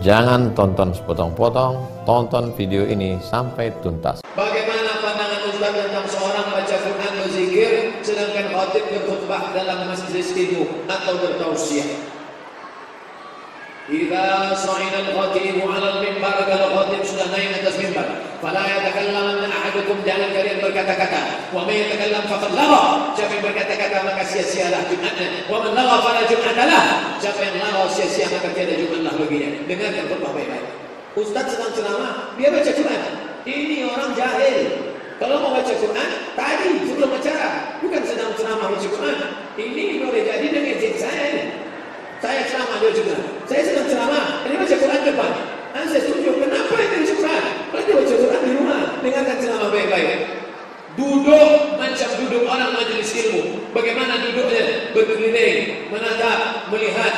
Jangan tonton sepotong-potong, tonton video ini sampai tuntas. Bagaimana pandangan Ustaz tentang seorang baca Quran berzikir sedangkan khatib berkhutbah dalam majlis ilmu atau bertausiah? Idza sa'ida al-khatib 'ala al-mimbar, kalau khatib sudah naik atas mimbar, fala yatakallamanna ahadukum, jangan kalian berkata-kata. Wa may yatakallam faqad lagha, siapa yang berkata-kata maka sia-sialah Jumatnya. Wa man lagha fala Jum'ata lah, siapa yang lagha sia-sia maka tiada Jumatlah baginya. Dengarkan khutbah baik-baik. Ustaz sedang ceramah, dia baca Quran. Ini orang jahil. Kalau mau baca Quran, tadi sebelum acara, bukan sedang ceramah baca Quran. Ini boleh jadi dengan izin saya ini. Saya ceramah, dia juga. Saya sedang ceramah, ini baca Quran depan. Saya setuju, kenapa ini baca Quran? Kalau dia baca Quran di rumah, dengarkan ceramah baik-baik. Duduk macam duduk orang majelis ilmu. Bagaimana duduknya? Berkeliling, menatap, melihat.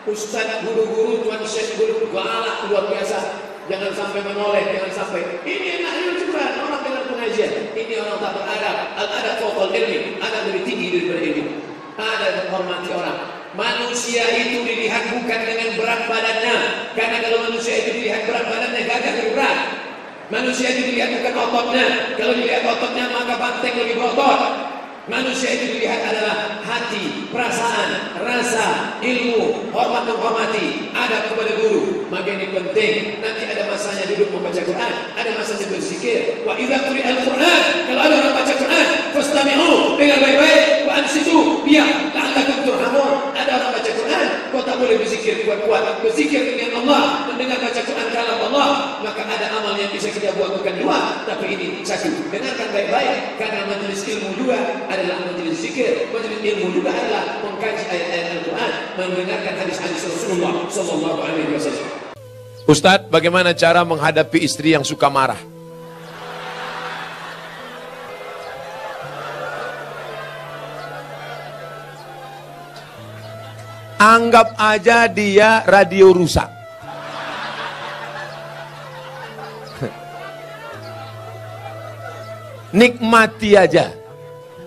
Ustaz, guru-guru, tuan syekh, guru galak luar biasa. Jangan sampai menoleh, jangan sampai. Ini enaknya baca Quran, orang dengar pengajian. Ini orang tak beradab. Al-adab fawqal ilmi, adab lebih tinggi daripada ilmu. Ada menghormati orang. Manusia itu dilihat bukan dengan berat badannya, karena kalau manusia itu dilihat berat badannya gagah lebih berat. Manusia itu dilihat bukan ototnya, kalau dilihat ototnya maka banteng lebih berotot. Manusia itu dilihat adalah hati, perasaan, rasa, ilmu, hormat menghormati, adab kepada guru. Maka ini penting. Nanti ada masanya duduk membaca Quran, ada masanya berzikir. Wa idza quri'al Quran, kalau ada orang baca Quran, fastami'u, dengar baik-baik, wa ansitu, diam, la'allakum turhamun. Ada orang baca Quran, kau tak boleh berzikir kuat-kuat. Berzikir dengan Allah, mendengar baca Quran kalam Allah, maka ada amal yang bisa kita buat bukan dua, tapi ini satu. Dengarkan baik-baik, karena majelis ilmu juga adalah majelis zikir, majelis ilmu juga adalah mengkaji ayat-ayat Al-Quran, mendengarkan hadis-hadis Rasulullah sallallahu alaihi wasallam. Ustadz, bagaimana cara menghadapi istri yang suka marah? Anggap aja dia radio rusak. Nikmati aja.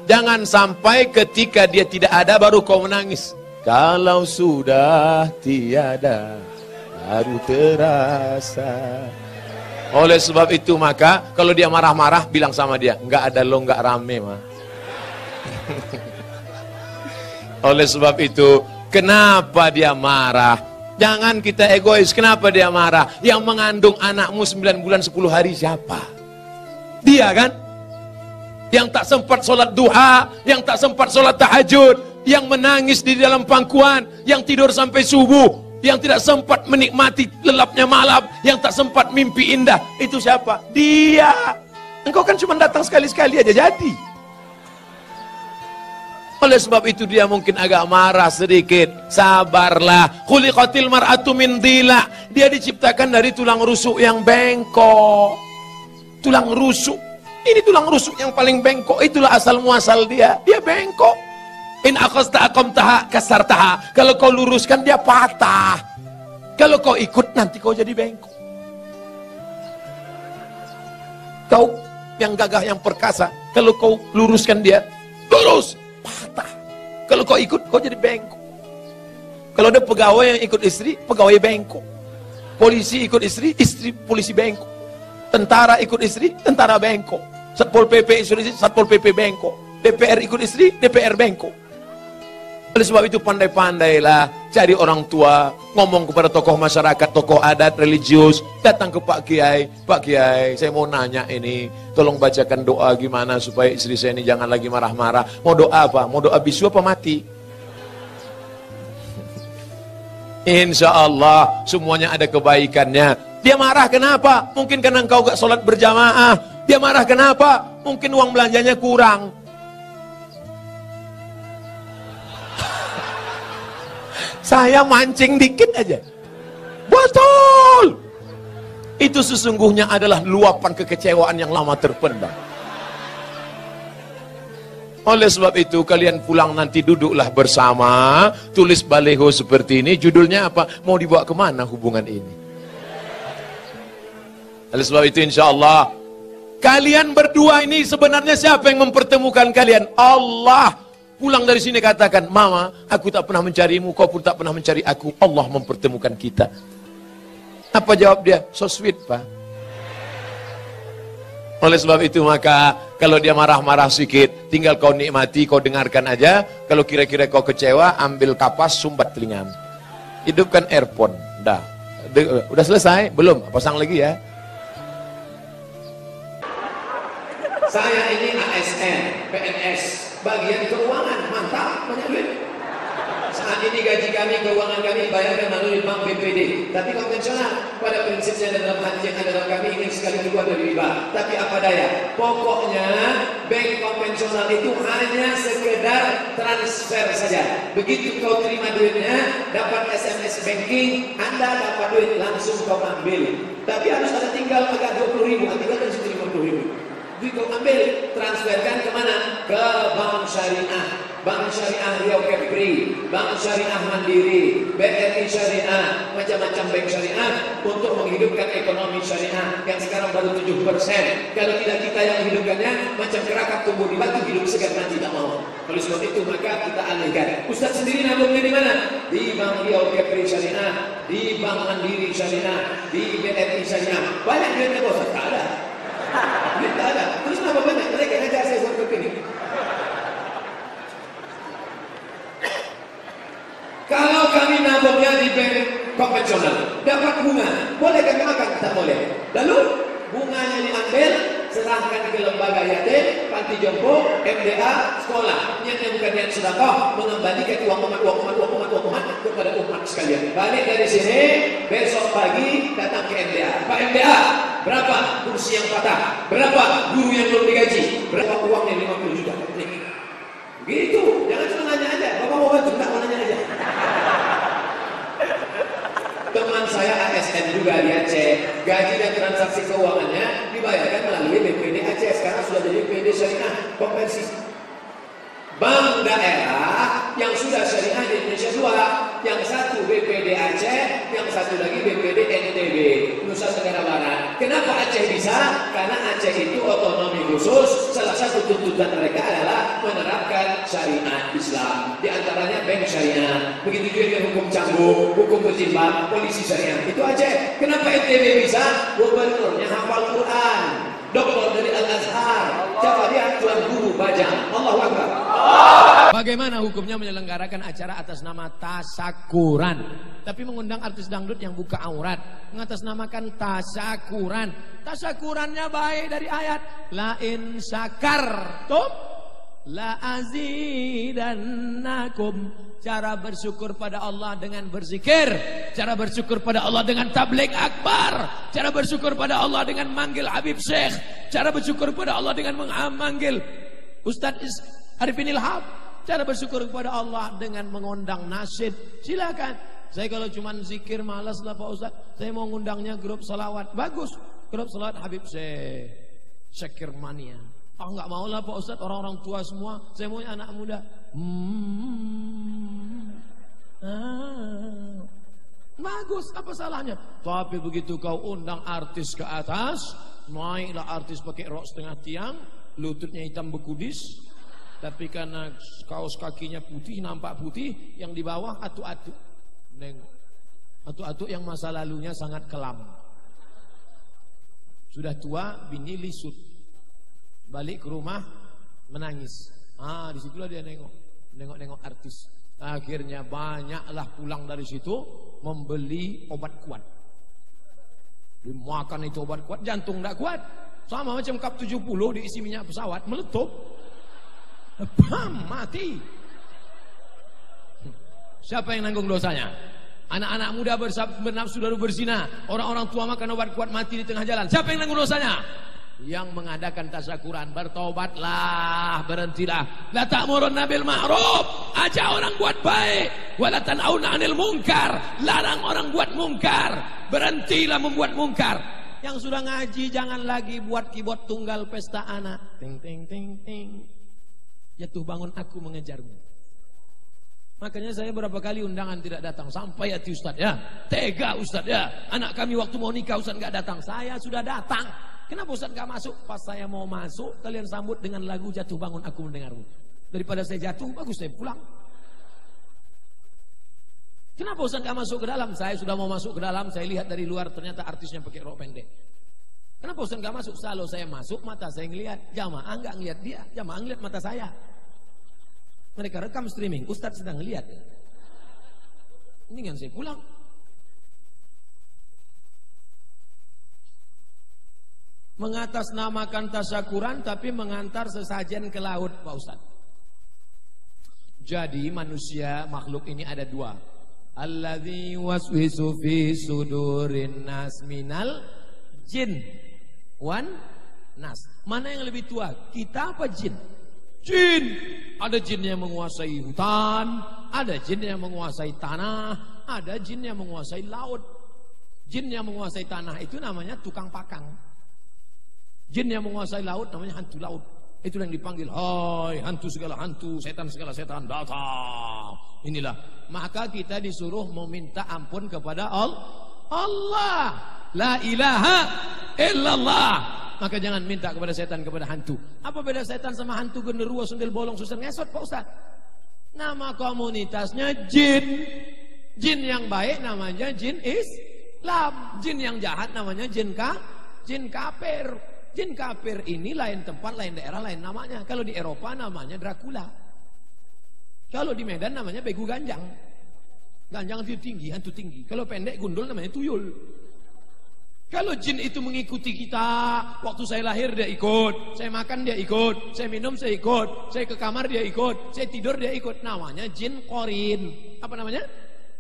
Jangan sampai ketika dia tidak ada baru kau menangis. Kalau sudah tiada baru terasa. Oleh sebab itu maka kalau dia marah-marah bilang sama dia, enggak ada lo, enggak rame mah. Oleh sebab itu, kenapa dia marah? Jangan kita egois. Kenapa dia marah? Yang mengandung anakmu 9 bulan 10 hari siapa? Dia kan? Yang tak sempat sholat duha, yang tak sempat sholat tahajud, yang menangis di dalam pangkuan, yang tidur sampai subuh, yang tidak sempat menikmati lelapnya malam, yang tak sempat mimpi indah. Itu siapa? Dia. Engkau kan cuma datang sekali-sekali aja jadi. Oleh sebab itu dia mungkin agak marah sedikit. Sabarlah. Khuliqatil mar'atu min dhila. Dia diciptakan dari tulang rusuk yang bengkok. Tulang rusuk. Ini tulang rusuk yang paling bengkok. Itulah asal muasal dia. Dia bengkok. In akhasta aqamtaha kasartaha. Kalau kau luruskan dia patah. Kalau kau ikut nanti kau jadi bengkok. Kau yang gagah yang perkasa, kalau kau luruskan dia lurus, patah. Kalau kau ikut kau jadi bengkok. Kalau ada pegawai yang ikut istri, pegawai bengkok. Polisi ikut istri, istri polisi bengkok. Tentara ikut istri, tentara bengkok. Satpol PP ikut istri, Satpol PP bengkok. DPR ikut istri, DPR bengkok. Oleh sebab itu pandai-pandailah cari orang tua, ngomong kepada tokoh masyarakat, tokoh adat, religius, datang ke Pak Kiai. Pak Kiai, saya mau nanya ini, tolong bacakan doa gimana supaya istri saya ini jangan lagi marah-marah. Mau doa apa? Mau doa bisu apa mati? Insya Allah semuanya ada kebaikannya. Dia marah kenapa? Mungkin karena engkau gak sholat berjamaah. Dia marah kenapa? Mungkin uang belanjanya kurang. Saya mancing dikit aja. Betul. Itu sesungguhnya adalah luapan kekecewaan yang lama terpendam. Oleh sebab itu kalian pulang nanti duduklah bersama, tulis baleho seperti ini, judulnya apa? Mau dibawa kemana hubungan ini? Oleh sebab itu insya Allah kalian berdua ini sebenarnya siapa yang mempertemukan kalian? Allah. Pulang dari sini katakan, Mama, aku tak pernah mencarimu, kau pun tak pernah mencari aku. Allah mempertemukan kita. Apa jawab dia? So sweet, Pak. Oleh sebab itu maka kalau dia marah-marah sedikit, tinggal kau nikmati, kau dengarkan aja. Kalau kira-kira kau kecewa, ambil kapas, sumbat telingamu. Hidupkan earphone. Udah selesai? Belum? Pasang lagi ya. Saya ini ASN, PNS, bagian keuangan, mantap, banyak duit. Saat ini gaji kami, keuangan kami bayarkan melalui bank BPD. Tapi konvensional, pada prinsipnya dalam hati yang ada dalam kami ingin sekali keluar dari riba. Tapi apa daya, pokoknya bank konvensional itu hanya sekedar transfer saja. Begitu kau terima duitnya, dapat SMS banking, Anda dapat duit langsung kau ambil. Tapi harus ada tinggal agak 20.000, tinggal kan situ 50.000. Duit kau ambil, transferkan kemana? Ke bank syariah. Bank Syariah Riau Kepri, Bank Syariah Mandiri, BRI Syariah, macam-macam bank syariah untuk menghidupkan ekonomi syariah yang sekarang baru 7%. Kalau tidak kita yang menghidupkannya, macam kerakap tumbuh di batu, hidup segar nanti tidak mau. Oleh sebab itu maka kita alihkan. Ustaz sendiri nabungnya di mana? Di Bank Riau Kepri Syariah, di Bank Mandiri Syariah, di BRI Syariah. Banyak duitnya bos? Tak ada. Duit tak ada. Terus kenapa banyak? Mereka ngajak saya buat begini. Kalau kami nabungnya di bank konvensional, dapat bunga, boleh kami makan? Tak boleh. Lalu bunganya diambil, serahkan ke lembaga yatim, panti jompo, MDA, sekolah. Niatnya bukan niat sedekah, mengembalikan uang umat kepada umat sekalian. Balik dari sini, besok pagi datang ke MDA. Pak MDA, berapa kursi yang patah? Berapa guru yang belum digaji? Berapa uangnya? 50 juta. Nih. Gitu, jangan cuma nanya aja. Bapak mau bantu, tak mau nanya aja. Teman saya ASN juga di Aceh, gaji dan transaksi keuangannya dibayarkan melalui BPD Aceh. Sekarang sudah jadi BPD Syariah Konversi. Bank daerah yang sudah syariah di Indonesia 2, yang satu BPD Aceh, yang satu lagi BPD NTB, Nusa Tenggara Barat. Kenapa Aceh bisa? Karena Aceh itu otonomi khusus. Salah satu tuntutan mereka adalah menerapkan syariat Islam. Di antaranya bank syariah. Begitu juga dengan hukum cambuk, hukum berjimbab, polisi syariah. Itu Aceh. Kenapa NTB bisa? Gubernurnya hafal Quran. Doktor dari Al-Azhar. Siapa dia? Tuan Guru Bajang. Allahu Akbar. Bagaimana hukumnya menyelenggarakan acara atas nama tasakuran, tapi mengundang artis dangdut yang buka aurat, mengatasnamakan tasakuran. Tasakurannya baik dari ayat la in syakartum la azidannakum. Cara bersyukur pada Allah dengan berzikir, cara bersyukur pada Allah dengan tabligh akbar, cara bersyukur pada Allah dengan manggil Habib Syekh, cara bersyukur pada Allah dengan memanggil Ustaz Arifin Ilham, cara bersyukur kepada Allah dengan mengundang nasyid. Silakan. Saya kalau cuma zikir malas lah Pak Ustaz. Saya mau ngundangnya grup salawat. Bagus. Grup salawat Habib Syekh Syakir Mania. Enggak mau lah Pak Ustaz, orang-orang tua semua. Saya mau anak muda. Bagus, apa salahnya? Tapi begitu kau undang artis ke atas, naiklah artis pakai rok setengah tiang, lututnya hitam bekudis, tapi karena kaos kakinya putih, nampak putih, yang di bawah atu-atu. Nengok. Atu-atu yang masa lalunya sangat kelam. Sudah tua, bini lisut. Balik ke rumah, menangis. Disitulah dia nengok artis. Akhirnya banyaklah pulang dari situ membeli obat kuat. Dimakan itu obat kuat, jantung tidak kuat. Sama macam kap 70 diisi minyak pesawat, meletup. Bam, mati. Siapa yang nanggung dosanya? Anak-anak muda bernafsu lalu berzina. Orang-orang tua makan obat kuat mati di tengah jalan. Siapa yang nanggung dosanya? Yang mengadakan tasakuran. Bertobatlah, berhentilah. La ta'murunna bil ma'ruf, ajak orang buat baik. Wa la tan'auna 'anil munkar, larang orang buat mungkar. Berhentilah membuat mungkar. Yang sudah ngaji jangan lagi buat keyboard tunggal pesta anak. Ting ting ting ting. Jatuh bangun aku mengejarmu. Makanya saya berapa kali undangan tidak datang. Sampai hati Ustaz ya. Tega Ustaz ya. Anak kami waktu mau nikah Ustaz gak datang. Saya sudah datang. Kenapa Ustaz gak masuk? Pas saya mau masuk, kalian sambut dengan lagu jatuh bangun aku mendengarmu. Daripada saya jatuh, bagus saya pulang. Kenapa Ustaz nggak masuk ke dalam? Saya sudah mau masuk ke dalam, saya lihat dari luar ternyata artisnya pakai rok pendek. Kenapa Ustaz nggak masuk? Kalau saya masuk, mata saya ngelihat, jamaah nggak ngelihat dia, jamaah ngelihat mata saya. Mereka rekam streaming, Ustaz sedang ngelihat. Ini kan saya pulang. Mengatasnamakan tasyakuran tapi mengantar sesajen ke laut, Pak Ustaz. Jadi manusia makhluk ini ada dua. Alladzi waswisu fi sudurin nas minal jin wan nas. Mana yang lebih tua? Kita apa jin? Jin. Ada jin yang menguasai hutan, ada jin yang menguasai tanah, ada jin yang menguasai laut. Jin yang menguasai tanah itu namanya tukang pakang. Jin yang menguasai laut namanya hantu laut. Itu yang dipanggil, hai hantu segala hantu, setan segala setan, datang. Inilah. Maka kita disuruh meminta ampun kepada Allah. La ilaha illallah. Maka jangan minta kepada setan, kepada hantu. Apa beda setan sama hantu, genderuwo, sundel bolong, susah ngesot, Pak Ustaz? Nama komunitasnya jin. Jin yang baik namanya jin Islam. Jin yang jahat namanya jin kafir. Jin kafir ini lain tempat, lain daerah, lain namanya. Kalau di Eropa namanya Dracula. Kalau di Medan namanya begu ganjang. Ganjang itu tinggi, hantu tinggi. Kalau pendek gundul namanya tuyul. Kalau jin itu mengikuti kita, waktu saya lahir dia ikut, saya makan dia ikut, saya minum saya ikut, saya ke kamar dia ikut, saya tidur dia ikut. Namanya jin korin. Apa namanya?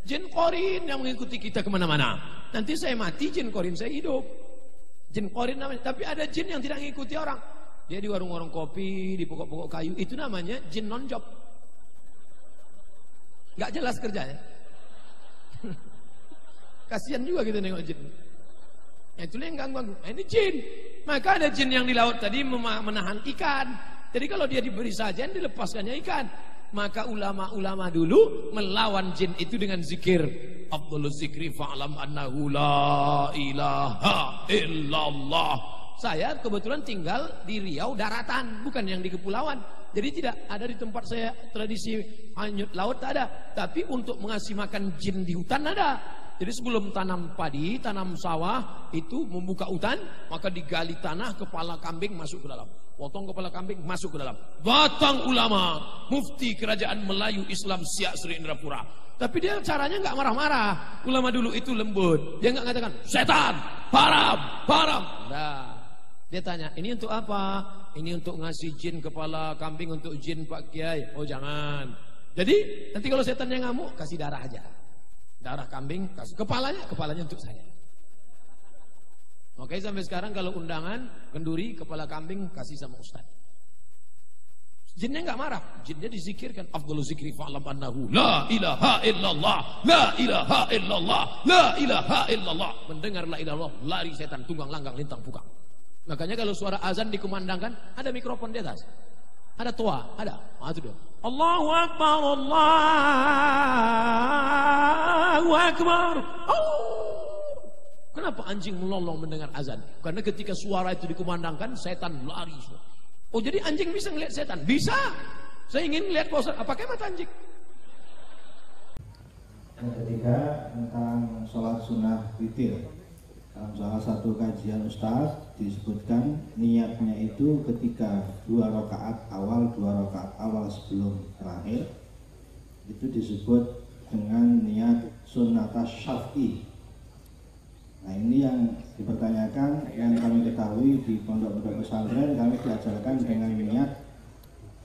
Jin korin yang mengikuti kita kemana-mana. Nanti saya mati, jin korin saya hidup. Jin korin namanya. Tapi ada jin yang tidak mengikuti orang. Dia di warung-warung kopi, di pokok-pokok kayu. Itu namanya jin non-job. Gak jelas kerjanya. Kasihan juga kita nengok jin. Itulah yang ganggu-ganggu. Ini jin. Maka ada jin yang di laut tadi menahan ikan. Jadi kalau dia diberi sajian, dilepaskannya ikan. Maka ulama-ulama dulu melawan jin itu dengan zikir. Afdhaluz zikri fa'lam annahu la ilaha illallah. Saya kebetulan tinggal di Riau daratan, bukan yang di kepulauan. Jadi tidak ada di tempat saya tradisi hanyut laut, tak ada. Tapi untuk mengasih makan jin di hutan ada. Jadi sebelum tanam padi, tanam sawah, itu membuka hutan, maka digali tanah, kepala kambing masuk ke dalam. Potong kepala kambing masuk ke dalam. Datang ulama, mufti kerajaan Melayu Islam Siak Sri Indrapura. Tapi dia caranya nggak marah-marah. Ulama dulu itu lembut. Dia nggak mengatakan setan, haram, haram. Nah, dia tanya, ini untuk apa? Ini untuk ngasih jin kepala kambing untuk jin Pak Kiai. Oh jangan. Jadi nanti kalau setannya ngamuk, kasih darah aja. Darah kambing, kasih kepalanya untuk saya. Oke, sampai sekarang kalau undangan kenduri kepala kambing kasih sama ustaz. Jinnya nggak marah, jinnya dizikirkan. Afdhaluz zikri fa'lam annahu la ilaha illallah, la ilaha illallah, la ilaha illallah. Mendengar la ilaha illallah, lari setan tunggang langgang lintang pukang. Makanya kalau suara azan dikumandangkan, ada mikrofon di atas. Ada toa, ada. Itu dia. Allahu Akbar, Allahu Akbar. Oh. Kenapa anjing melolong mendengar azan? Karena ketika suara itu dikumandangkan, setan lari. Oh jadi anjing bisa ngelihat setan? Bisa. Saya ingin lihat Ustaz, pakai mata anjing. Yang ketiga tentang sholat sunnah witir. Dalam salah satu kajian Ustaz disebutkan niatnya itu ketika 2 rakaat awal sebelum terakhir itu disebut dengan niat sunnatas syaf'i. Nah ini yang dipertanyakan, yang kami ketahui di pondok-pondok pesantren kami diajarkan dengan niat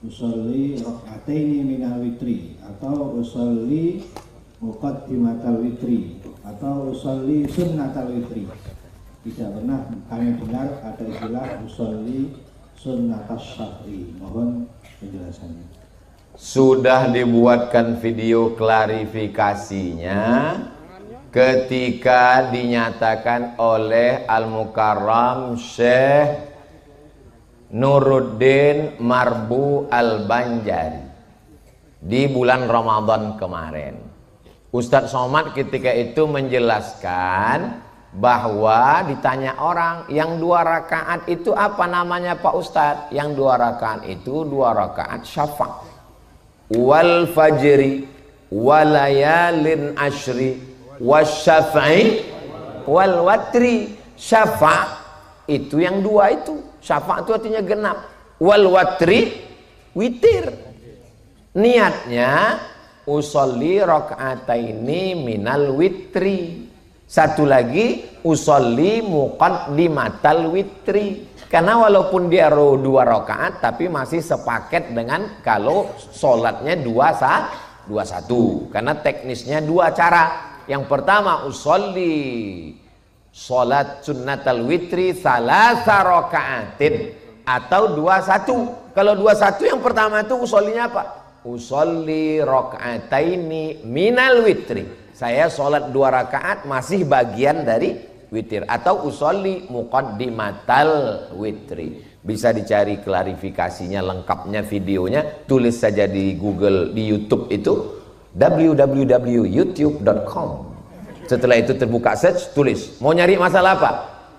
usolli raka'ataini minal witri atau usolli muqaddimatal witri atau usolli sunnatal witri. Tidak pernah kami dengar ada istilah usolli sunnatas syaf'i. Mohon penjelasannya. Sudah dibuatkan video klarifikasinya ketika dinyatakan oleh Al-Mukarram Syekh Nuruddin Marbu Al-Banjari di bulan Ramadan kemarin. Ustadz Somad ketika itu menjelaskan bahwa ditanya orang, yang 2 rakaat itu apa namanya Pak Ustadz? Yang 2 rakaat itu 2 rakaat syafa' wal fajri, walayalin ashri wasyaf'i wal watri. Syafa' itu yang dua itu. Syafa' itu artinya genap. Wal watri witir. Niatnya usolli rakaataini minal witri. Satu lagi usolli muqaddimatal witri. Karena walaupun dia 2 rakaat tapi masih sepaket dengan kalau sholatnya 2-1. Karena teknisnya 2 cara. Yang pertama usolli sholat sunnatal witri salasa rakaatin atau 2-1. Kalau 2-1 yang pertama itu usollinya apa? Usolli rakaataini minal witri. Saya sholat 2 rakaat masih bagian dari witir. Atau usolli muqaddimatal witri. Bisa dicari klarifikasinya lengkapnya videonya. Tulis saja di Google, di YouTube itu www.youtube.com. Setelah itu terbuka search, tulis mau nyari masalah apa?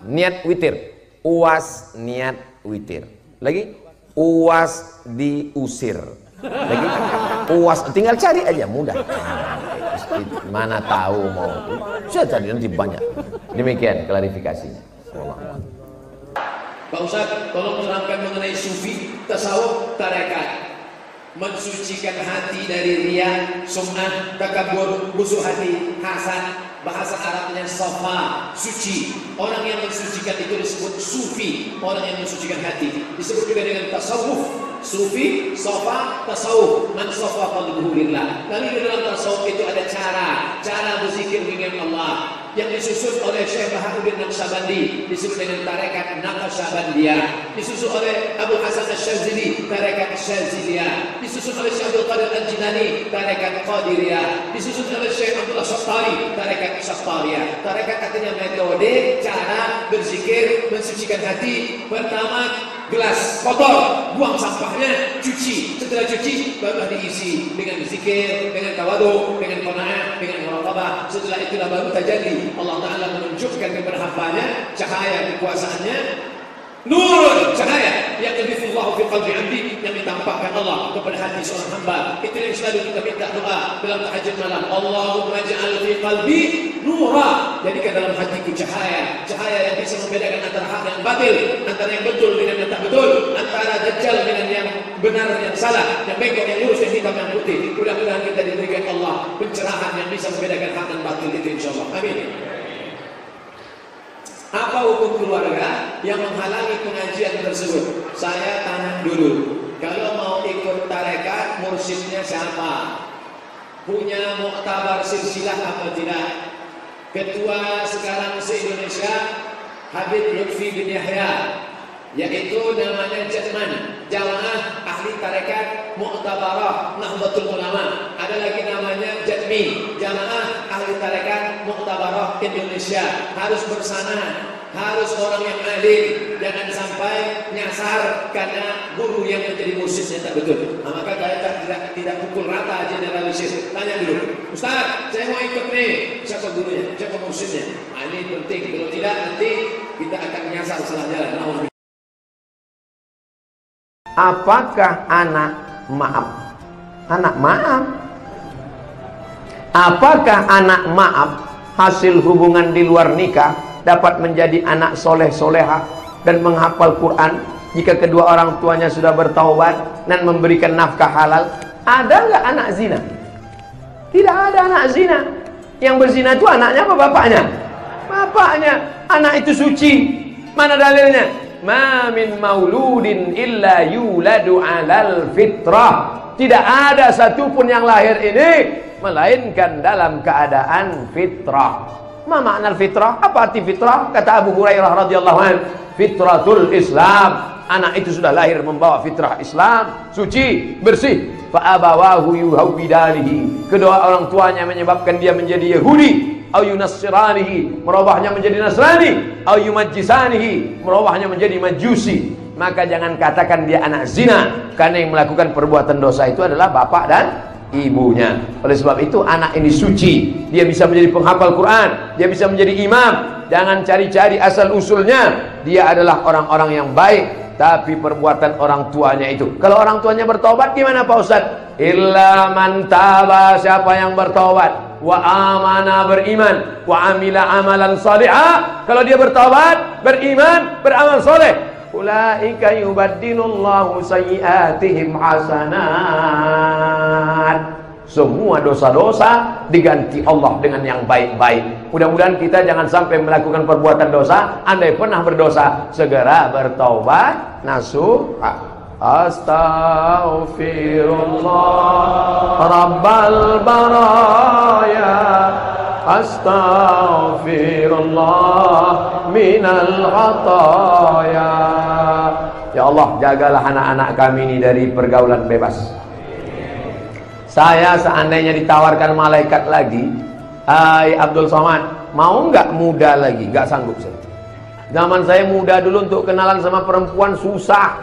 Niat witir. Uwas niat witir. Lagi uwas diusir. Lagi uwas, tinggal cari aja, mudah. Mana tahu mau saya cari nanti banyak. Demikian klarifikasinya. Pak Ustaz, tolong terangkan mengenai sufi, tasawuf, tarekat. Mensucikan hati dari riya, sum'ah, takabur, busuk hati, hasad. Bahasa Arabnya safa, suci. Orang yang mensucikan itu disebut sufi. Orang yang mensucikan hati disebut juga dengan tasawuf. Sufi, safa, tasawuf. Man safa qalbuhu lillah. Lalu di dalam tasawuf itu ada cara berzikir dengan Allah yang disusun oleh Syekh Bahaduddin Naqsyabandi disebut dengan tarekat Naqsyabandiyah, disusun oleh Abu Hasan Asy-Syadzili tarekat Syadziliyah, disusun oleh Syekh Abdul Qadir Al-Jilani tarekat Qadiriyah, disusun oleh Syekh Abdullah Syattari tarekat Syattariyah. Tarekat artinya metode cara berzikir mensucikan hati. Pertama, gelas kotor, buang sampahnya, cuci. Setelah cuci baru diisi dengan zikir, dengan tawadhu, dengan qanaah, dengan muraqabah. Setelah itulah baru tajalli. Allah Ta'ala menunjukkan kepada hambanya cahaya kekuasaannya, nur cahaya yang yudhifullahu fi qalbi 'abdi, yang ditampakkan Allah kepada hati seorang hamba. Itu yang selalu kita minta doa dalam tahajud malam. Allahumma ja'al fi qalbi nura, jadikan dalam hatiku cahaya yang bisa membedakan antara hak dan batil, antara yang betul dengan yang tak betul, antara dajjal dengan yang benar dan yang salah, yang bengkok, yang lurus, yang hitam, yang putih. Mudah-mudahan kita diberikan Allah pencerahan yang bisa membedakan hak dan batil itu, insyaallah. Amin. Apa hukum keluarga yang menghalangi pengajian tersebut? Saya tanya dulu, kalau mau ikut tarekat, mursyidnya siapa? Punya muktabar silsilah apa tidak? Ketua sekarang se-Indonesia Habib Lutfi bin Yahya, yaitu namanya Jatman, Jamaah Ahli Tarekat Mu'tabarah Nahdlatul Ulama. Ada lagi namanya Jatmi, Jamaah Ahli Tarekat Mu'tabarah Indonesia. Harus bersana, harus orang yang alim, jangan sampai nyasar karena guru yang menjadi mursyidnya tak betul. Nah, maka saya tidak pukul rata generalisir. Tanya dulu, Ustaz, saya mau ikut nih, siapa gurunya, siapa mursyidnya? Nah, ini penting, kalau tidak nanti kita akan nyasar salah jalan. Apakah apakah anak maaf hasil hubungan di luar nikah dapat menjadi anak soleh soleha dan menghafal Quran jika kedua orang tuanya sudah bertaubat dan memberikan nafkah halal? Ada nggak anak zina? Tidak ada anak zina. Yang berzina itu anaknya apa bapaknya? Bapaknya. Anak itu suci. Mana dalilnya? Ma min mauludin illa yuladu alal fitrah. Tidak ada satupun yang lahir ini melainkan dalam keadaan fitrah. Ma makna fitrah? Apa arti fitrah? Kata Abu Hurairah radhiyallahu anhu, fitratul Islam. Anak itu sudah lahir membawa fitrah Islam, suci, bersih. Fa abawahu yuhawwidanihi. Kedua orang tuanya menyebabkan dia menjadi Yahudi. Au yunassiranihi, merubahnya menjadi Nasrani. Au yumajjisanihi, merubahnya menjadi Majusi. Maka jangan katakan dia anak zina, karena yang melakukan perbuatan dosa itu adalah bapak dan ibunya. Oleh sebab itu anak ini suci, dia bisa menjadi penghafal Quran, dia bisa menjadi imam. Jangan cari-cari asal usulnya. Dia adalah orang-orang yang baik, tapi perbuatan orang tuanya itu. Kalau orang tuanya bertobat gimana Pak Ustaz? Illa man taba, siapa yang bertobat, wa amana, beriman, wa amila amalan salihah, kalau dia bertobat, beriman, beramal soleh, ulaika yubaddilullahu sayyiatihim hasanat. Semua dosa-dosa diganti Allah dengan yang baik-baik. Mudah-mudahan kita jangan sampai melakukan perbuatan dosa. Andai pernah berdosa, segera bertaubat nasuha. Astaghfirullah Rabbal baraya, astaghfirullah minal khataya. Ya Allah, jagalah anak-anak kami ini dari pergaulan bebas. Saya seandainya ditawarkan malaikat lagi, hai Abdul Somad, mau nggak muda lagi? Nggak sanggup saya. Zaman saya muda dulu, untuk kenalan sama perempuan susah.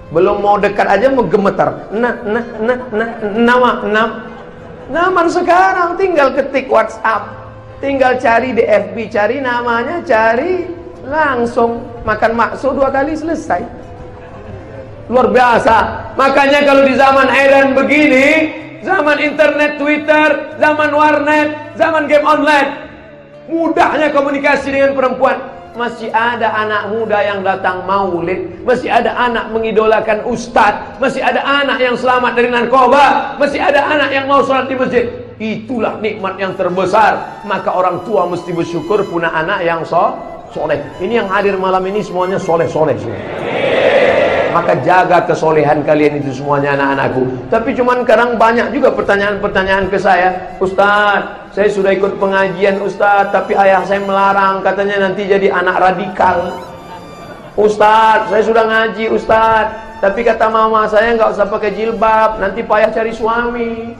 Belum mau dekat aja mau gemetar. Zaman sekarang tinggal ketik WhatsApp, tinggal cari di FB, cari namanya, cari langsung makan bakso 2 kali selesai. Luar biasa. Makanya kalau di zaman edan begini, zaman internet, Twitter, zaman warnet, zaman game online, mudahnya komunikasi dengan perempuan, masih ada anak muda yang datang maulid, masih ada anak mengidolakan ustadz, masih ada anak yang selamat dari narkoba, masih ada anak yang mau sholat di masjid. Itulah nikmat yang terbesar. Maka orang tua mesti bersyukur punya anak yang soleh. Ini yang hadir malam ini semuanya soleh-soleh semua. Maka jaga kesolehan kalian itu semuanya anak-anakku. Tapi cuman sekarang banyak juga pertanyaan-pertanyaan ke saya. Ustaz, saya sudah ikut pengajian Ustaz, tapi ayah saya melarang, katanya nanti jadi anak radikal. Ustaz, saya sudah ngaji Ustaz, tapi kata mama saya nggak usah pakai jilbab, nanti payah cari suami.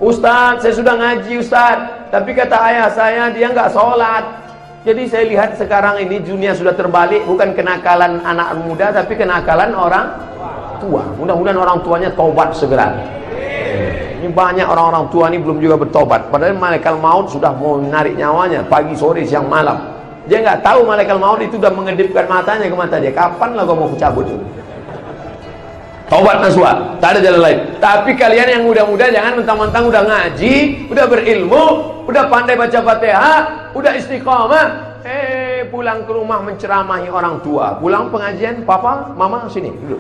Ustaz, saya sudah ngaji Ustaz, tapi kata ayah saya dia nggak sholat. Jadi saya lihat sekarang ini dunia sudah terbalik, bukan kenakalan anak muda, tapi kenakalan orang tua. Mudah-mudahan orang tuanya taubat segera. Ini banyak orang-orang tua ini belum juga bertobat. Padahal malaikat maut sudah mau menarik nyawanya pagi, sore, siang, malam. Dia nggak tahu malaikat maut itu sudah mengedipkan matanya ke mata dia. Kapan lah kau mau cabut itu? Taubat nasuha, tak ada jalan lain. Tapi kalian yang muda-muda jangan mentang-mentang udah ngaji, udah berilmu, udah pandai baca Fatihah, udah istiqamah, pulang ke rumah menceramahi orang tua. Pulang pengajian, papa, mama sini duduk.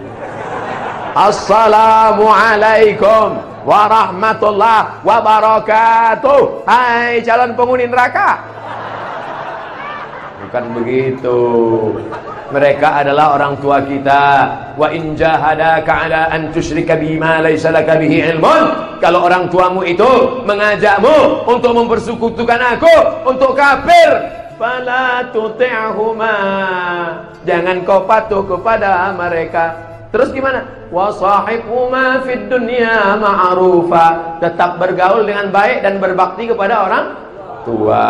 Assalamualaikum warahmatullahi wabarakatuh. Hai calon penghuni neraka. Bukan begitu. Mereka adalah orang tua kita. Wa in jahadaka ala an tusyrika bima laysa laka bihi ilmun. Kalau orang tuamu itu mengajakmu untuk mempersekutukan aku, untuk kafir, fala tuti'huma, jangan kau patuh kepada mereka. Terus gimana? Wa sahibhuma fid dunya ma'rufa, tetap bergaul dengan baik dan berbakti kepada orang tua.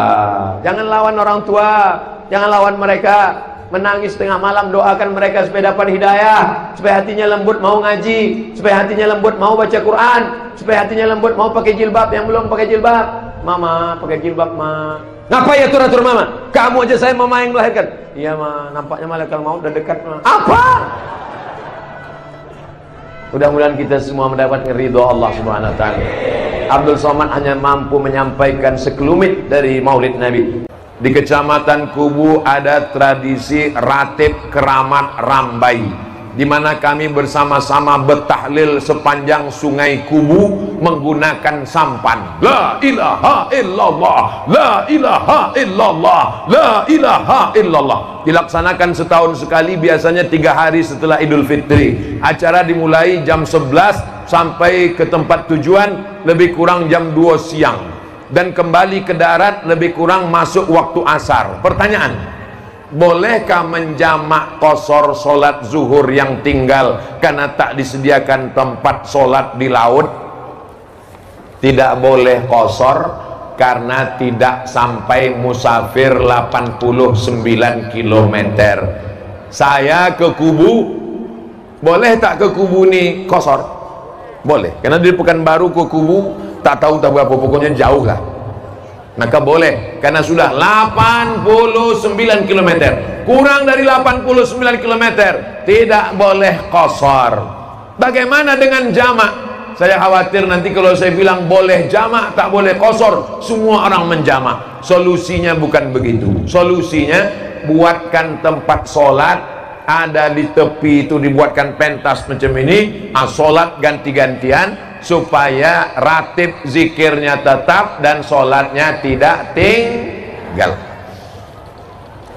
Jangan lawan orang tua, jangan lawan mereka. Menangis tengah malam, doakan mereka supaya dapat hidayah, supaya hatinya lembut mau ngaji, supaya hatinya lembut mau baca Quran, supaya hatinya lembut mau pakai jilbab yang belum pakai jilbab. Mama pakai jilbab, ma. Ngapain atur-atur mama? Kamu aja saya mama yang melahirkan. Iya ma, nampaknya malaikat maut udah dekat ma. Apa? Mudah-mudahan kita semua mendapatkan ridho Allah Subhanahu wa taala. Abdul Somad hanya mampu menyampaikan sekelumit dari Maulid Nabi. Di Kecamatan Kubu ada tradisi ratib keramat Rambai, di mana kami bersama-sama bertahlil sepanjang Sungai Kubu menggunakan sampan. La ilaha illallah, la ilaha illallah, la ilaha illallah. Dilaksanakan setahun sekali, biasanya 3 hari setelah Idul Fitri. Acara dimulai jam 11 sampai ke tempat tujuan lebih kurang jam 2 siang. Dan kembali ke darat lebih kurang masuk waktu asar. Pertanyaan, bolehkah menjamak qasar solat zuhur yang tinggal karena tak disediakan tempat solat di laut? Tidak boleh qasar karena tidak sampai musafir 89 km. Saya ke Kubu, boleh tak ke Kubu nih qasar? Boleh, karena di Pekanbaru ke Kubu tak tahu berapa, pokoknya jauh lah. maka boleh, karena sudah 89 km. Kurang dari 89 km tidak boleh qasar. Bagaimana dengan jamak? Saya khawatir nanti kalau saya bilang boleh jamak, tak boleh qasar, semua orang menjamak. Solusinya bukan begitu. Solusinya buatkan tempat sholat ada di tepi itu, dibuatkan pentas macam ini, sholat ganti-gantian, supaya ratib zikirnya tetap dan sholatnya tidak tinggal.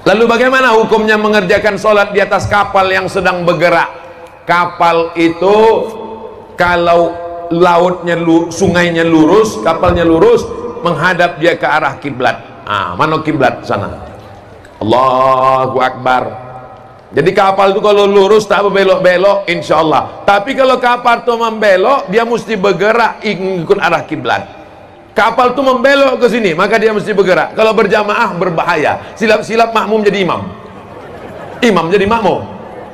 Lalu bagaimana hukumnya mengerjakan sholat di atas kapal yang sedang bergerak? Kapal itu kalau lautnya, sungainya lurus, kapalnya lurus, menghadap dia ke arah kiblat. Mana kiblat? Sana. Allahu Akbar. Jadi kapal itu kalau lurus tak berbelok-belok, insya Allah. Tapi kalau kapal itu membelok, dia mesti bergerak ikut arah kiblat. Kapal itu membelok ke sini, maka dia mesti bergerak. Kalau berjamaah berbahaya. Silap-silap makmum jadi imam, imam jadi makmum.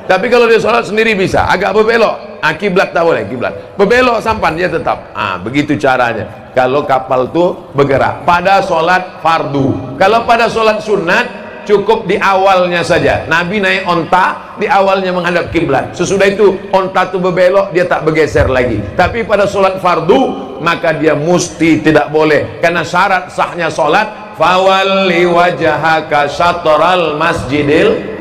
Tapi kalau dia sholat sendiri bisa, agak berbelok. Kiblat tak boleh, kiblat. Berbelok sampan dia tetap. Begitu caranya. Kalau kapal itu bergerak pada sholat fardu. Kalau pada sholat sunat, cukup di awalnya saja. Nabi naik onta, di awalnya menghadap kiblat. Sesudah itu onta itu berbelok, dia tak bergeser lagi. Tapi pada sholat fardu, maka dia mesti tidak boleh. Karena syarat sahnya sholat, fawalli wajhaka syatral masjidil.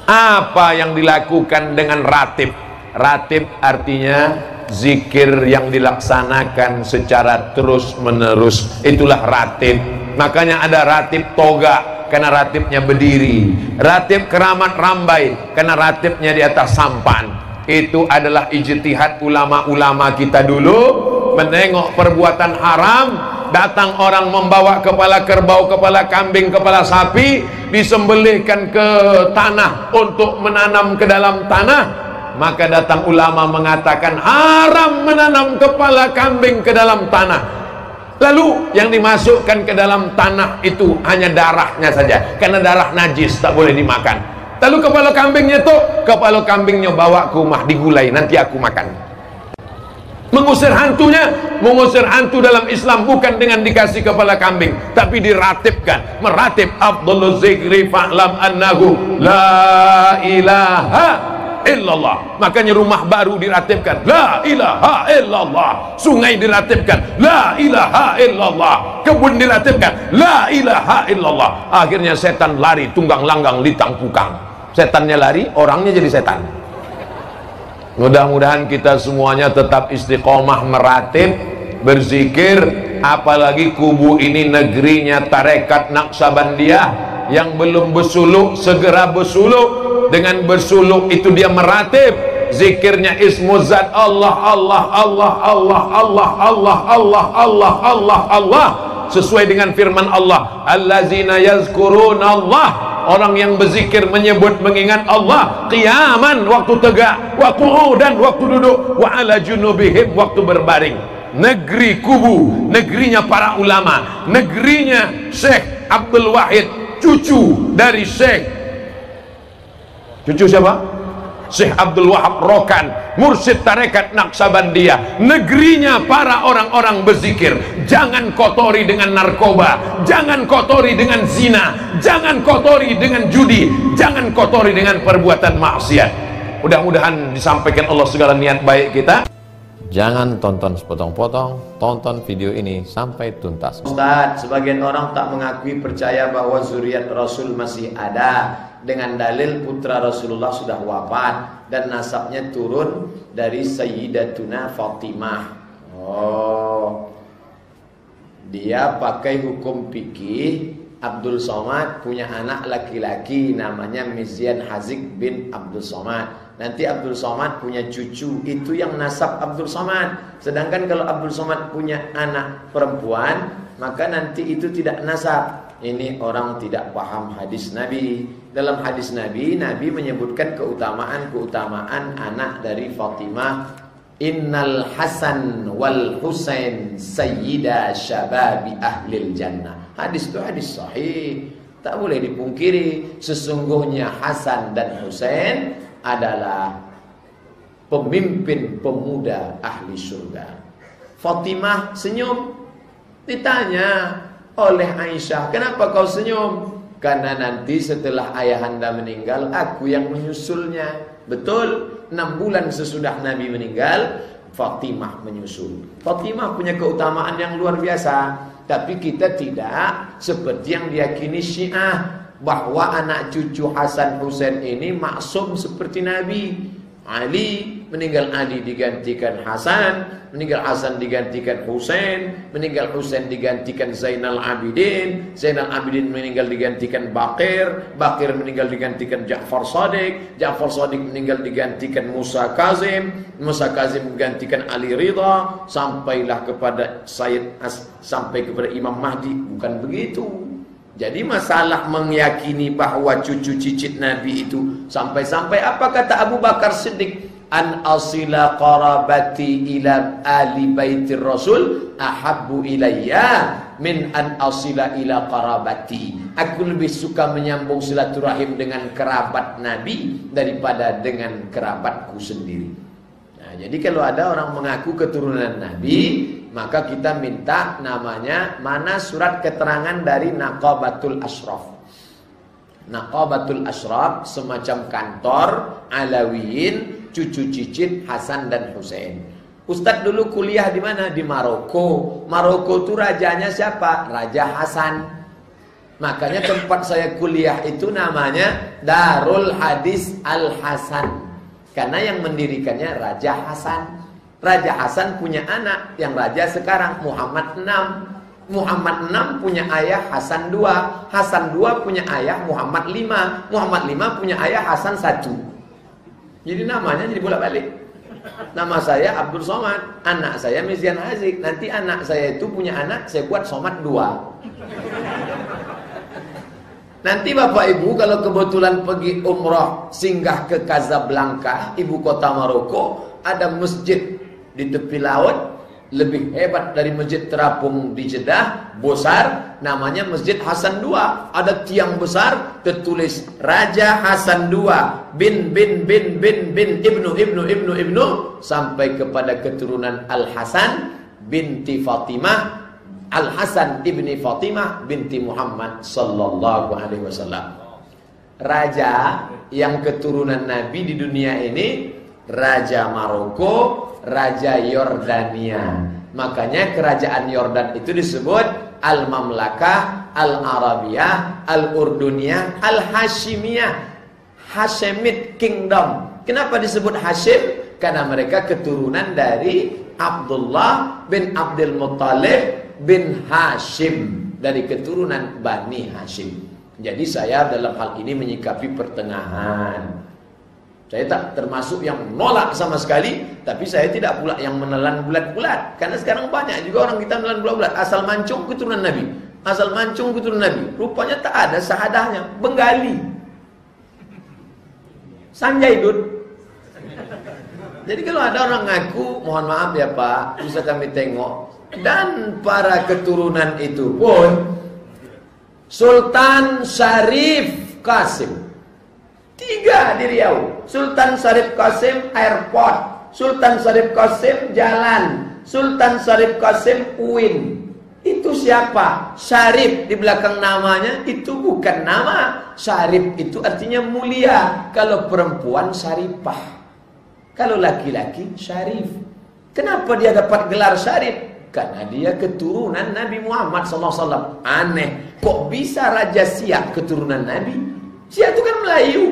Apa yang dilakukan dengan ratib? Ratib artinya zikir yang dilaksanakan secara terus menerus, itulah ratib. Makanya ada ratib toga, karena ratibnya berdiri. Ratib keramat rambai, karena ratibnya di atas sampan. Itu adalah ijtihad ulama-ulama kita dulu. Menengok perbuatan haram, datang orang membawa kepala kerbau, kepala kambing, kepala sapi, disembelihkan ke tanah untuk menanam ke dalam tanah. Maka datang ulama mengatakan haram menanam kepala kambing ke dalam tanah. Lalu yang dimasukkan ke dalam tanah itu hanya darahnya saja, karena darah najis, tak boleh dimakan. Lalu kepala kambingnya tuh, kepala kambingnya bawa ke rumah, digulai, nanti aku makan. Mengusir hantunya, mengusir hantu dalam Islam bukan dengan dikasih kepala kambing, tapi diratibkan. Meratib afdhaluz zikri fa'lam annahu la ilaha illallah. Makanya rumah baru diratibkan la ilaha illallah, sungai diratibkan la ilaha illallah, kebun diratibkan la ilaha illallah. Akhirnya setan lari tunggang langgang litang pukang. Setannya lari, orangnya jadi setan. Mudah-mudahan kita semuanya tetap istiqomah meratib, berzikir. Apalagi kubu ini negerinya tarekat Naqsabandiyah. Yang belum bersuluk segera bersuluk. Dengan bersuluk itu dia meratib zikirnya ismuzat Allah Allah Allah Allah Allah Allah Allah Allah Allah Allah, sesuai dengan firman Allah, allazina yazkuruna Allah. Orang yang berzikir, menyebut, mengingat Allah qiyaman, waktu tegak, wa qu'udan, waktu duduk, wa ala junubihim, waktu berbaring. Negeri kubu, negerinya para ulama, negerinya Syekh Abdul Wahid, cucu dari cucu siapa? Syekh Abdul Wahab Rokan, mursyid tarekat Naqsabandiyah. Negerinya para orang-orang berzikir. Jangan kotori dengan narkoba, jangan kotori dengan zina, jangan kotori dengan judi, jangan kotori dengan perbuatan maksiat. Mudah-mudahan disampaikan Allah segala niat baik kita. Jangan tonton sepotong-potong, tonton video ini sampai tuntas. Ustaz, sebagian orang tak mengakui percaya bahwa zuriat Rasul masih ada, dengan dalil putra Rasulullah sudah wafat dan nasabnya turun dari Sayyidatuna Fatimah. Dia pakai hukum fikih. Abdul Somad punya anak laki-laki namanya Mizyan Hazik bin Abdul Somad. Nanti Abdul Somad punya cucu, itu yang nasab Abdul Somad. Sedangkan kalau Abdul Somad punya anak perempuan, maka nanti itu tidak nasab. Ini orang tidak paham hadis Nabi. Dalam hadis Nabi, Nabi menyebutkan keutamaan anak dari Fatimah. Innal Hasan wal Husain sayyida syababi ahlil jannah. Hadis itu hadis sahih, tak boleh dipungkiri. Sesungguhnya Hasan dan Husain adalah pemimpin pemuda ahli surga. Fatimah senyum. Ditanya oleh Aisyah, kenapa kau senyum? Karena nanti setelah ayahanda meninggal, aku yang menyusulnya. Betul, 6 bulan sesudah Nabi meninggal, Fatimah menyusul. Fatimah punya keutamaan yang luar biasa. Tapi kita tidak seperti yang diyakini Syiah, bahwa anak cucu Hasan Husain ini maksum seperti Nabi. Ali, meninggal Ali digantikan Hasan, meninggal Hasan digantikan Husain, meninggal Husain digantikan Zainal Abidin, Zainal Abidin meninggal digantikan Baqir, Baqir meninggal digantikan Ja'far Shadiq, Ja'far Shadiq meninggal digantikan Musa Kazim, Musa Kazim menggantikan Ali Ridha, sampailah kepada sampai kepada Imam Mahdi. Bukan begitu. Jadi masalah meyakini bahwa cucu cicit Nabi itu sampai-sampai apa kata Abu Bakar Siddiq? An asila qarabati ila ali baitir rasul ahabbu ilayya min an asila ila qarabati. Aku lebih suka menyambung silaturahim dengan kerabat Nabi daripada dengan kerabatku sendiri. Nah, jadi kalau ada orang mengaku keturunan Nabi, maka kita minta namanya, mana surat keterangan dari Naqabatul Ashraf. Naqabatul Ashraf semacam kantor Alawiyin, cucu cicit Hasan dan Husain. Ustadz dulu kuliah di mana? Di Maroko. Maroko itu rajanya siapa? Raja Hasan. Makanya tempat saya kuliah itu namanya Darul Hadis Al Hasan, karena yang mendirikannya Raja Hasan. Raja Hasan punya anak yang raja sekarang Muhammad VI. Muhammad VI punya ayah Hasan II. Hasan II punya ayah Muhammad V. Muhammad V punya ayah Hasan I. Jadi namanya jadi bolak-balik. Nama saya Abdul Somad, anak saya Mizian Hazik. Nanti anak saya itu punya anak, saya buat Somad II. Nanti Bapak Ibu kalau kebetulan pergi umrah singgah ke Casablanca, ibu kota Maroko, ada masjid di tepi laut lebih hebat dari masjid terapung di Jeddah, besar, namanya Masjid Hasan II. Ada tiang besar tertulis Raja Hasan II bin ibnu sampai kepada keturunan Al Hasan binti Fatimah, Al Hasan ibni Fatimah binti Muhammad sallallahu alaihi wasallam. Raja yang keturunan Nabi di dunia ini Raja Maroko, Raja Yordania. Makanya kerajaan Yordan itu disebut Al-Mamlakah, Al-Arabiyah, Al-Urduniyah, Al-Hashimiyah, Hashemite Kingdom. Kenapa disebut Hashim? Karena mereka keturunan dari Abdullah bin Abdul Muttalib bin Hashim, dari keturunan Bani Hashim. Jadi saya dalam hal ini menyikapi pertengahan. Saya tak termasuk yang menolak sama sekali, tapi saya tidak pula yang menelan bulat-bulat. Karena sekarang banyak juga orang kita menelan bulat-bulat. Asal mancung keturunan Nabi, asal mancung keturunan Nabi. Rupanya tak ada syahadahnya. Bengali, Sanjay Dut. Jadi kalau ada orang ngaku, mohon maaf ya Pak, bisa kami tengok. Dan para keturunan itu pun Sultan Syarif Qasim, 3 di Riau. Sultan Syarif Qasim airport, Sultan Syarif Qasim jalan, Sultan Syarif Qasim UIN. Itu siapa? Syarif di belakang namanya itu bukan nama. Syarif itu artinya mulia. Kalau perempuan Syarifah, kalau laki-laki Syarif. Kenapa dia dapat gelar Syarif? Karena dia keturunan Nabi Muhammad SAW. Aneh, kok bisa Raja Siak keturunan Nabi? Siak itu kan Melayu.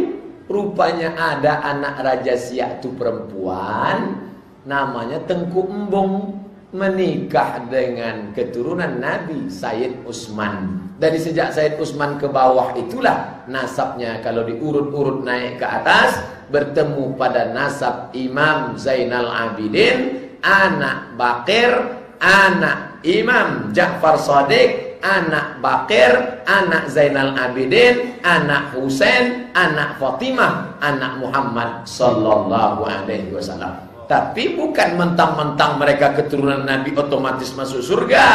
Rupanya ada anak Raja Siak itu perempuan, namanya Tengku Embong, menikah dengan keturunan Nabi Sayyid Utsman. Dari sejak Sayyid Utsman ke bawah itulah nasabnya, kalau diurut-urut naik ke atas, bertemu pada nasab Imam Zainal Abidin, anak Baqir, anak Imam Ja'far Shadiq, anak Baqir, anak Zainal Abidin, anak Husain, anak Fatimah, anak Muhammad sallallahu alaihi wasallam. Tapi bukan mentang-mentang mereka keturunan Nabi otomatis masuk surga.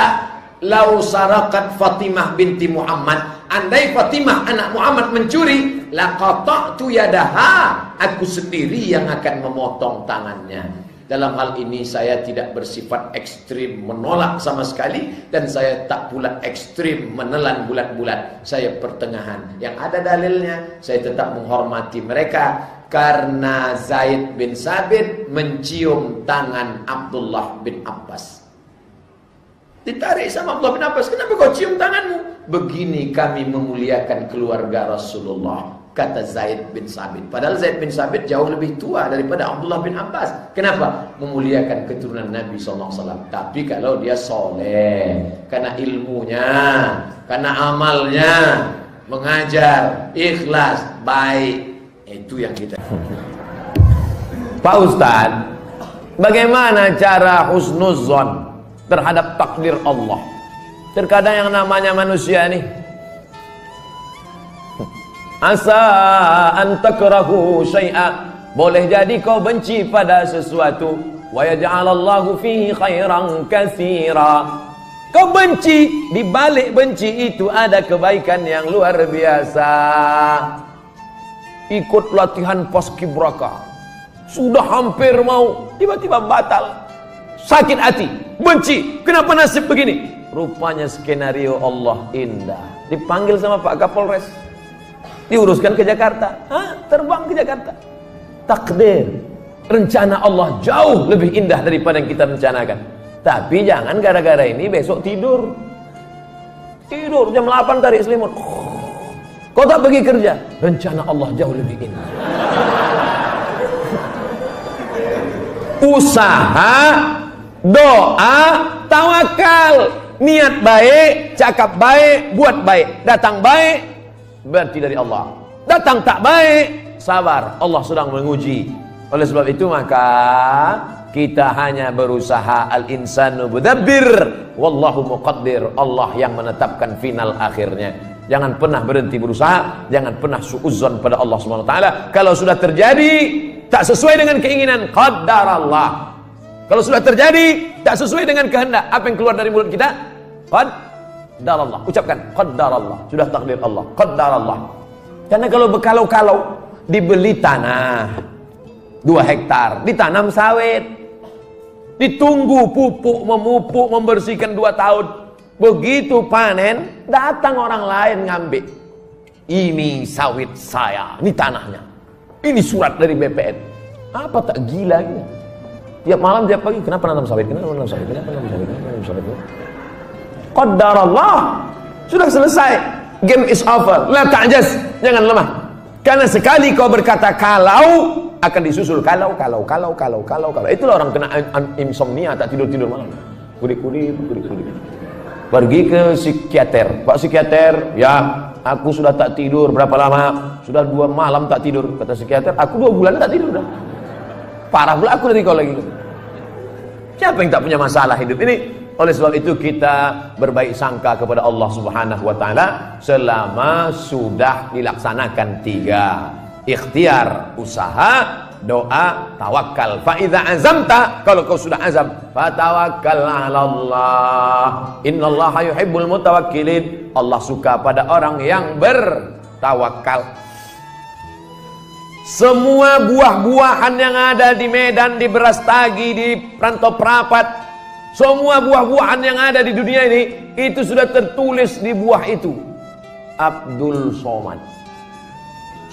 Lau sarakat Fatimah binti Muhammad, andai Fatimah anak Muhammad mencuri, laqata'tu yadaha, aku sendiri yang akan memotong tangannya. Dalam hal ini saya tidak bersifat ekstrim menolak sama sekali, dan saya tak pula ekstrim menelan bulat-bulat. Saya pertengahan. Yang ada dalilnya, saya tetap menghormati mereka karena Zaid bin Sabit mencium tangan Abdullah bin Abbas. Ditarik sama Abdullah bin Abbas, kenapa kau cium tanganmu? Begini kami memuliakan keluarga Rasulullah, kata Zaid bin Sabit. Padahal Zaid bin Sabit jauh lebih tua daripada Abdullah bin Abbas. Kenapa? Memuliakan keturunan Nabi SAW. Tapi kalau dia soleh, karena ilmunya, karena amalnya, mengajar, ikhlas, baik, itu yang kita. Pak Ustadz, bagaimana cara husnuzon terhadap takdir Allah? Terkadang yang namanya manusia ini, asa an takrahu syai'a, boleh jadi kau benci pada sesuatu, wa yaj'alallahu fihi khairan katsira. Kau benci, di balik benci itu ada kebaikan yang luar biasa. Ikut latihan paskibraka, sudah hampir mau, tiba-tiba batal, sakit hati, benci, kenapa nasib begini? Rupanya skenario Allah indah. Dipanggil sama Pak Kapolres, diuruskan ke Jakarta, terbang ke Jakarta. Takdir, rencana Allah jauh lebih indah daripada yang kita rencanakan. Tapi jangan gara-gara ini besok tidur jam 8 tarik selimut, kau tak pergi kerja, rencana Allah jauh lebih indah. Usaha, doa, tawakal, niat baik, cakap baik, buat baik, datang baik, berarti dari Allah. Datang tak baik, sabar, Allah sedang menguji. Oleh sebab itu maka kita hanya berusaha, al-insanu mudabbir wallahu muqaddir. Allah yang menetapkan final akhirnya. Jangan pernah berhenti berusaha, jangan pernah suudzon pada Allah Subhanahu wa taala. Kalau sudah terjadi tak sesuai dengan keinginan, qadarallah. Kalau sudah terjadi tak sesuai dengan kehendak, apa yang keluar dari mulut kita? Qadarallah. Ucapkan qadarallah. Sudah takdir Allah, qadarallah. Karena kalau berkalau-kalau, dibeli tanah 2 hektar, ditanam sawit, ditunggu pupuk, memupuk, membersihkan 2 tahun. Begitu panen, datang orang lain ngambil. Ini sawit saya, ini tanahnya, ini surat dari BPN. Apa tak gila ini? Tiap malam, tiap pagi, kenapa nanam sawit? Kenapa nanam sawit? Kenapa nanam sawit? Kenapa nanam sawit? Qadarallah. Sudah selesai. Game is over. La ta'jaz. Jangan lemah. Karena sekali kau berkata kalau, akan disusul kalau. Itulah orang kena insomnia, tak tidur-tidur malam. Kurik-kurik. Pergi ke psikiater. Pak psikiater, ya, aku sudah tak tidur berapa lama? Sudah 2 malam tak tidur. Kata psikiater, aku 2 bulan tak tidur dah. Parah pula aku dari kau lagi. Siapa yang tak punya masalah hidup ini? Oleh sebab itu kita berbaik sangka kepada Allah Subhanahu wa taala selama sudah dilaksanakan 3: ikhtiar, usaha, doa, tawakal. Fa idza azamta, kalau kau sudah azam, fatawakkal 'ala Allah. Innallaha yuhibbul mutawakkilin. Allah suka pada orang yang bertawakal. Semua buah-buahan yang ada di Medan, di Berastagi, di Rantau Prapat, semua buah-buahan yang ada di dunia ini, itu sudah tertulis di buah itu, Abdul Somad.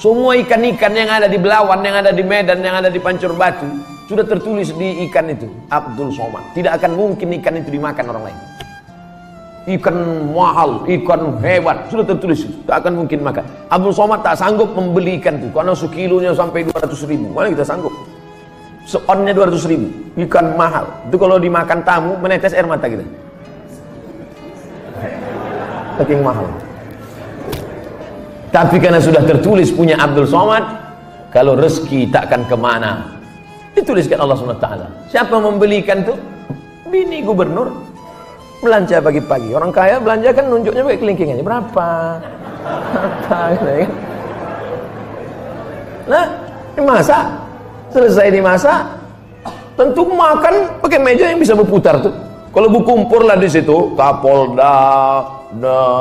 Semua ikan-ikan yang ada di Belawan, yang ada di Medan, yang ada di Pancur Batu, sudah tertulis di ikan itu, Abdul Somad. Tidak akan mungkin ikan itu dimakan orang lain. Ikan mahal, ikan hebat, sudah tertulis, tak akan mungkin makan. Abdul Somad tak sanggup membeli ikan itu, karena sekilonya sampai 200.000. Mana kita sanggup? Seonnya 200.000, ikan mahal. Itu kalau dimakan tamu, menetes air mata kita. Saking mahal. Tapi karena sudah tertulis punya Abdul Somad, kalau rezeki takkan kemana. Dituliskan Allah SWT. Siapa membelikan itu? Bini gubernur. Belanja pagi-pagi. Orang kaya belanja kan nunjuknya pakai kelingkingannya. Berapa? Nah, dimasak. Selesai dimasak, tentu makan pakai meja yang bisa berputar tuh. Kalau berkumpul lah di situ, Kapolda,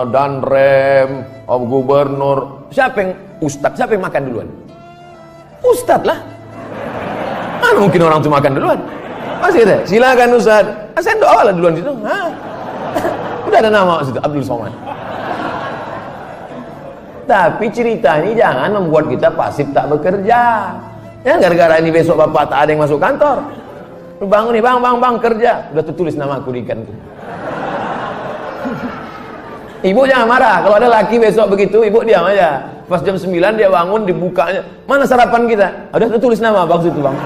Danrem, Gubernur, siapa yang ustadz, siapa yang makan duluan? Ustadz lah. Mana mungkin orang tuh makan duluan? Masih ada. Silakan Ustaz. Saya doa lah duluan situ. Udah ada nama situ, Abdul Somad. Tapi cerita ini jangan membuat kita pasif tak bekerja. Ya gara-gara ini besok bapak tak ada yang masuk kantor. Lu bangun nih, bang kerja. Udah tertulis nama aku di ikan tuh. Ibu jangan marah. Kalau ada laki besok begitu, ibu diam aja. Pas jam 9 dia bangun, dibukanya. Mana sarapan kita? Udah tertulis nama bang situ bang.